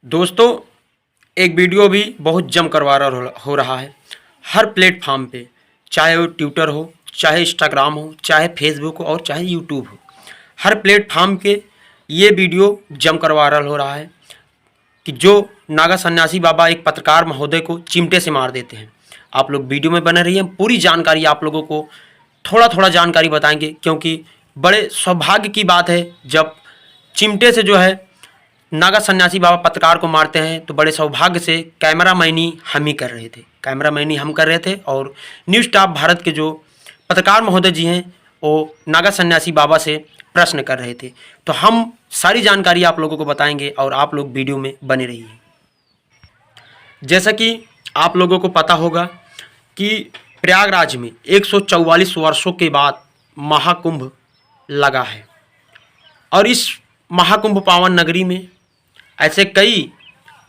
दोस्तों, एक वीडियो भी बहुत जमकर वायरल हो रहा है हर प्लेटफॉर्म पे, चाहे वो ट्विटर हो, चाहे इंस्टाग्राम हो, चाहे फेसबुक हो और चाहे यूट्यूब हो। हर प्लेटफॉर्म के ये वीडियो जमकर वायरल हो रहा है कि जो नागा सन्यासी बाबा एक पत्रकार महोदय को चिमटे से मार देते हैं। आप लोग वीडियो में बने रहिए, पूरी जानकारी आप लोगों को थोड़ा थोड़ा जानकारी बताएंगे, क्योंकि बड़े सौभाग्य की बात है जब चिमटे से जो है नागा सन्यासी बाबा पत्रकार को मारते हैं। तो बड़े सौभाग्य से कैमरामैनी हम ही कर रहे थे, कैमरामैनी हम कर रहे थे और न्यूज़ स्टाफ भारत के जो पत्रकार महोदय जी हैं वो नागा सन्यासी बाबा से प्रश्न कर रहे थे। तो हम सारी जानकारी आप लोगों को बताएंगे और आप लोग वीडियो में बने रहिए। जैसा कि आप लोगों को पता होगा कि प्रयागराज में 144 वर्षों के बाद महाकुंभ लगा है और इस महाकुंभ पावन नगरी में ऐसे कई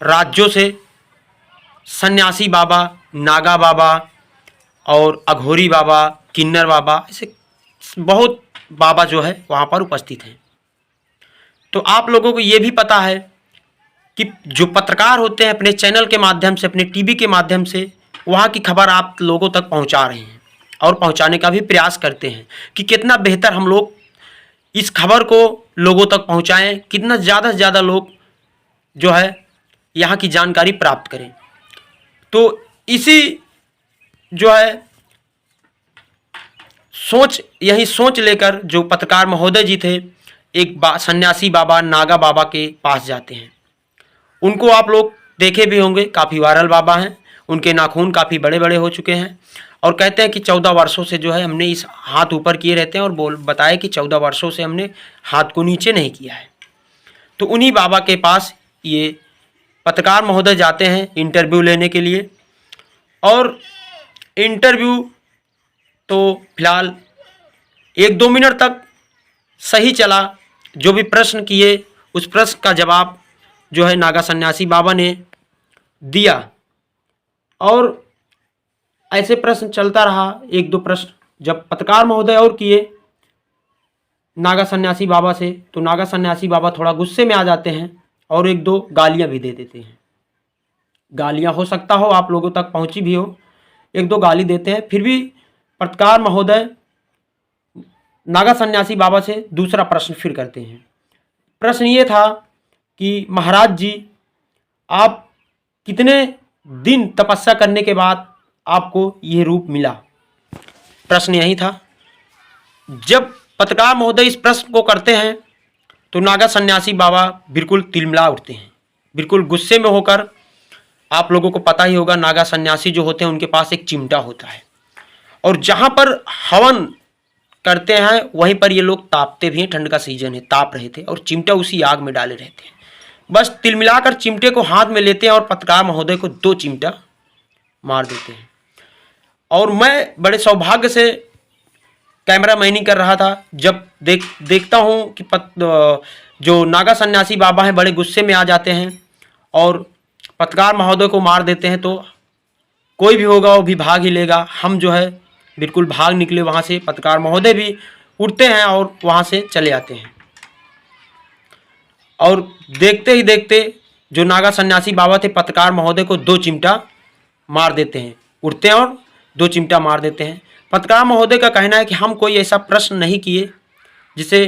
राज्यों से सन्यासी बाबा, नागा बाबा और अघोरी बाबा, किन्नर बाबा, ऐसे बहुत बाबा जो है वहाँ पर उपस्थित हैं। तो आप लोगों को ये भी पता है कि जो पत्रकार होते हैं अपने चैनल के माध्यम से, अपने टीवी के माध्यम से वहाँ की खबर आप लोगों तक पहुँचा रहे हैं और पहुँचाने का भी प्रयास करते हैं कि कितना बेहतर हम लोग इस खबर को लोगों तक पहुँचाएँ, कितना ज़्यादा से ज़्यादा लोग जो है यहाँ की जानकारी प्राप्त करें। तो इसी जो है यही सोच लेकर जो पत्रकार महोदय जी थे एक सन्यासी बाबा, नागा बाबा के पास जाते हैं। उनको आप लोग देखे भी होंगे, काफ़ी वायरल बाबा हैं, उनके नाखून काफ़ी बड़े बड़े हो चुके हैं और कहते हैं कि 14 वर्षों से जो है हमने इस हाथ ऊपर किए रहते हैं और बताया कि 14 वर्षों से हमने हाथ को नीचे नहीं किया है। तो उन्हीं बाबा के पास ये पत्रकार महोदय जाते हैं इंटरव्यू लेने के लिए और इंटरव्यू तो फिलहाल 1-2 मिनट तक सही चला। जो भी प्रश्न किए उस प्रश्न का जवाब जो है नागा सन्यासी बाबा ने दिया और ऐसे प्रश्न चलता रहा। 1-2 प्रश्न जब पत्रकार महोदय और किए नागा सन्यासी बाबा से, तो नागा सन्यासी बाबा थोड़ा गुस्से में आ जाते हैं और 1-2 गालियां भी दे देते हैं। गालियां हो सकता हो आप लोगों तक पहुंची भी हो, 1-2 गाली देते हैं। फिर भी पत्रकार महोदय नागा सन्यासी बाबा से दूसरा प्रश्न फिर करते हैं। प्रश्न ये था कि महाराज जी, आप कितने दिन तपस्या करने के बाद आपको ये रूप मिला? प्रश्न यही था। जब पत्रकार महोदय इस प्रश्न को करते हैं तो नागा सन्यासी बाबा बिल्कुल तिलमिला उठते हैं, बिल्कुल गुस्से में होकर। आप लोगों को पता ही होगा नागा सन्यासी जो होते हैं उनके पास एक चिमटा होता है और जहाँ पर हवन करते हैं वहीं पर ये लोग तापते भी हैं। ठंड का सीजन है, ताप रहे थे और चिमटा उसी आग में डाले रहते हैं। बस तिलमिलाकर चिमटे को हाथ में लेते हैं और पत्रकार महोदय को 2 चिमटा मार देते हैं। और मैं बड़े सौभाग्य से कैमरामैनिंग कर रहा था जब देखता हूँ कि जो नागा सन्यासी बाबा हैं बड़े गुस्से में आ जाते हैं और पत्रकार महोदय को मार देते हैं। तो कोई भी होगा वो भी भाग ही लेगा। हम जो है बिल्कुल भाग निकले वहाँ से। पत्रकार महोदय भी उठते हैं और वहाँ से चले आते हैं और देखते ही देखते जो नागा सन्यासी बाबा थे पत्रकार महोदय को 2 चिमटा मार देते हैं। उठते हैं और 2 चिमटा मार देते हैं। पत्रकार महोदय का कहना है कि हम कोई ऐसा प्रश्न नहीं किए जिसे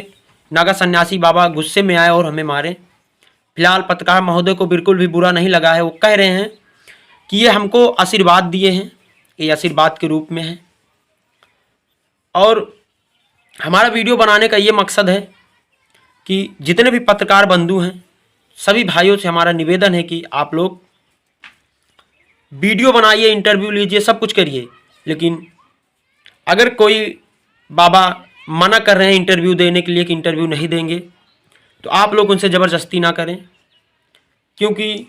नागा सन्यासी बाबा गुस्से में आए और हमें मारे। फिलहाल पत्रकार महोदय को बिल्कुल भी बुरा नहीं लगा है। वो कह रहे हैं कि ये हमको आशीर्वाद दिए हैं, ये आशीर्वाद के रूप में है। और हमारा वीडियो बनाने का ये मकसद है कि जितने भी पत्रकार बंधु हैं सभी भाइयों से हमारा निवेदन है कि आप लोग वीडियो बनाइए, इंटरव्यू लीजिए, सब कुछ करिए, लेकिन अगर कोई बाबा मना कर रहे हैं इंटरव्यू देने के लिए कि इंटरव्यू नहीं देंगे, तो आप लोग उनसे ज़बरदस्ती ना करें, क्योंकि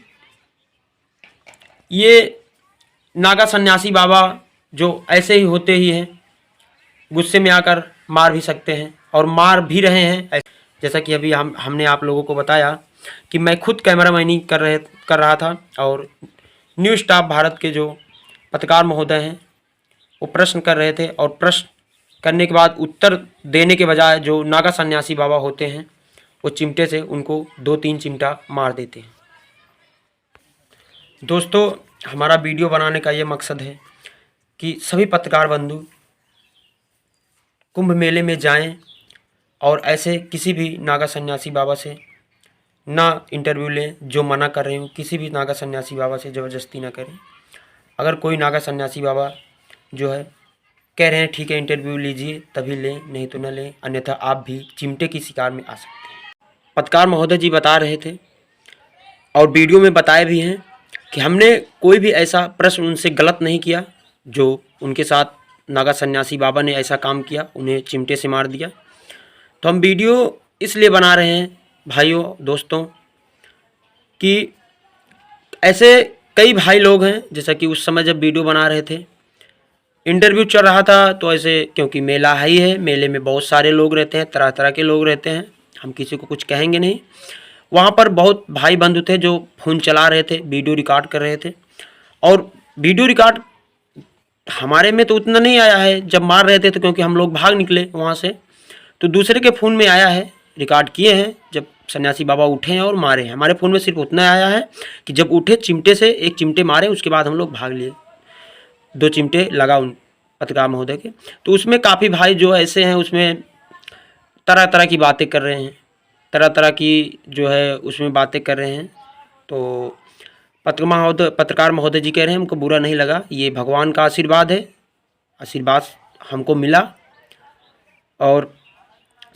ये नागा सन्यासी बाबा जो ऐसे ही होते ही हैं, गुस्से में आकर मार भी सकते हैं और मार भी रहे हैं। जैसा कि अभी हमने आप लोगों को बताया कि मैं खुद कैमरामैनिंग कर रहा था और न्यूज़ स्टाफ भारत के जो पत्रकार महोदय हैं वो प्रश्न कर रहे थे और प्रश्न करने के बाद उत्तर देने के बजाय जो नागा सन्यासी बाबा होते हैं वो चिमटे से उनको 2-3 चिमटा मार देते हैं। दोस्तों, हमारा वीडियो बनाने का ये मकसद है कि सभी पत्रकार बंधु कुंभ मेले में जाएं और ऐसे किसी भी नागा सन्यासी बाबा से ना इंटरव्यू लें जो मना कर रहे हो। किसी भी नागा सन्यासी बाबा से ज़बरदस्ती ना करें। अगर कोई नागा सन्यासी बाबा जो है कह रहे हैं ठीक है इंटरव्यू लीजिए तभी लें, नहीं तो न लें, अन्यथा आप भी चिमटे की शिकार में आ सकते हैं। पत्रकार महोदय जी बता रहे थे और वीडियो में बताए भी हैं कि हमने कोई भी ऐसा प्रश्न उनसे गलत नहीं किया। जो उनके साथ नागा सन्यासी बाबा ने ऐसा काम किया, उन्हें चिमटे से मार दिया। तो हम वीडियो इसलिए बना रहे हैं भाइयों दोस्तों कि ऐसे कई भाई लोग हैं, जैसा कि उस समय जब वीडियो बना रहे थे इंटरव्यू चल रहा था, तो ऐसे क्योंकि मेला ही है, मेले में बहुत सारे लोग रहते हैं, तरह तरह के लोग रहते हैं, हम किसी को कुछ कहेंगे नहीं। वहाँ पर बहुत भाई बंधु थे जो फ़ोन चला रहे थे, वीडियो रिकॉर्ड कर रहे थे। और वीडियो रिकॉर्ड हमारे में तो उतना नहीं आया है जब मार रहे थे, तो क्योंकि हम लोग भाग निकले वहाँ से, तो दूसरे के फ़ोन में आया है, रिकॉर्ड किए हैं जब सन्यासी बाबा उठे हैं और मारे हैं। हमारे फ़ोन में सिर्फ उतना आया है कि जब उठे चिमटे से एक चिमटे मारे, उसके बाद हम लोग भाग लिए। 2 चिमटे लगा उन पत्रकार महोदय के। तो उसमें काफ़ी भाई जो ऐसे हैं, उसमें तरह तरह की बातें कर रहे हैं, तरह तरह की जो है उसमें बातें कर रहे हैं। तो पत्रकार महोदय जी कह रहे हैं हमको बुरा नहीं लगा, ये भगवान का आशीर्वाद है, आशीर्वाद हमको मिला। और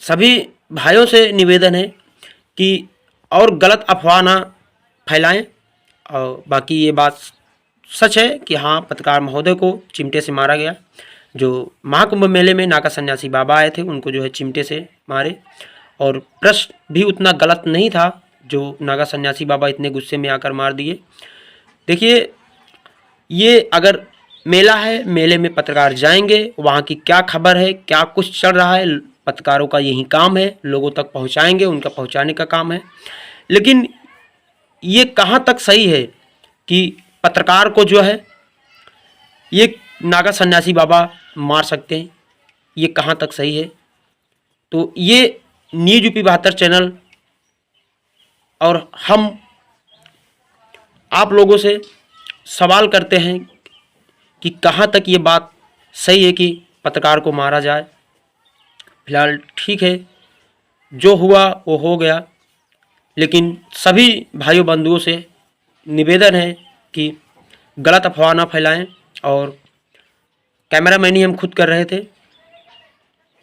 सभी भाइयों से निवेदन है कि और गलत अफवाह ना फैलाएं। और बाकी ये बात सच है कि हाँ, पत्रकार महोदय को चिमटे से मारा गया। जो महाकुंभ मेले में नागा सन्यासी बाबा आए थे उनको जो है चिमटे से मारे। और प्रश्न भी उतना गलत नहीं था जो नागा सन्यासी बाबा इतने गुस्से में आकर मार दिए। देखिए, ये अगर मेला है, मेले में पत्रकार जाएंगे, वहाँ की क्या खबर है, क्या कुछ चल रहा है, पत्रकारों का यही काम है, लोगों तक पहुँचाएंगे, उनका पहुँचाने का काम है। लेकिन ये कहाँ तक सही है कि पत्रकार को जो है ये नागा सन्यासी बाबा मार सकते हैं, ये कहाँ तक सही है? तो ये न्यूज़ यूपी 72 चैनल और हम आप लोगों से सवाल करते हैं कि कहाँ तक ये बात सही है कि पत्रकार को मारा जाए। फिलहाल ठीक है, जो हुआ वो हो गया, लेकिन सभी भाइयों बंधुओं से निवेदन है कि गलत अफवाह ना फैलाएं। और कैमरामैन ही हम खुद कर रहे थे।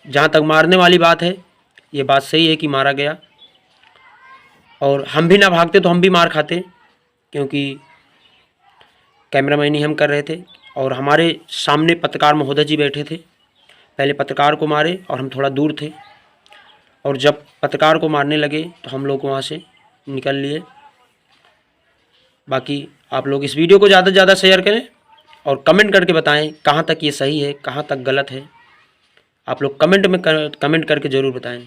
जहाँ तक मारने वाली बात है, ये बात सही है कि मारा गया, और हम भी ना भागते तो हम भी मार खाते, क्योंकि कैमरामैन ही हम कर रहे थे और हमारे सामने पत्रकार महोदय जी बैठे थे। पहले पत्रकार को मारे और हम थोड़ा दूर थे, और जब पत्रकार को मारने लगे तो हम लोग वहाँ से निकल लिए। बाकी आप लोग इस वीडियो को ज़्यादा से ज़्यादा शेयर करें और कमेंट करके बताएं कहाँ तक ये सही है, कहाँ तक गलत है। आप लोग कमेंट करके ज़रूर बताएं।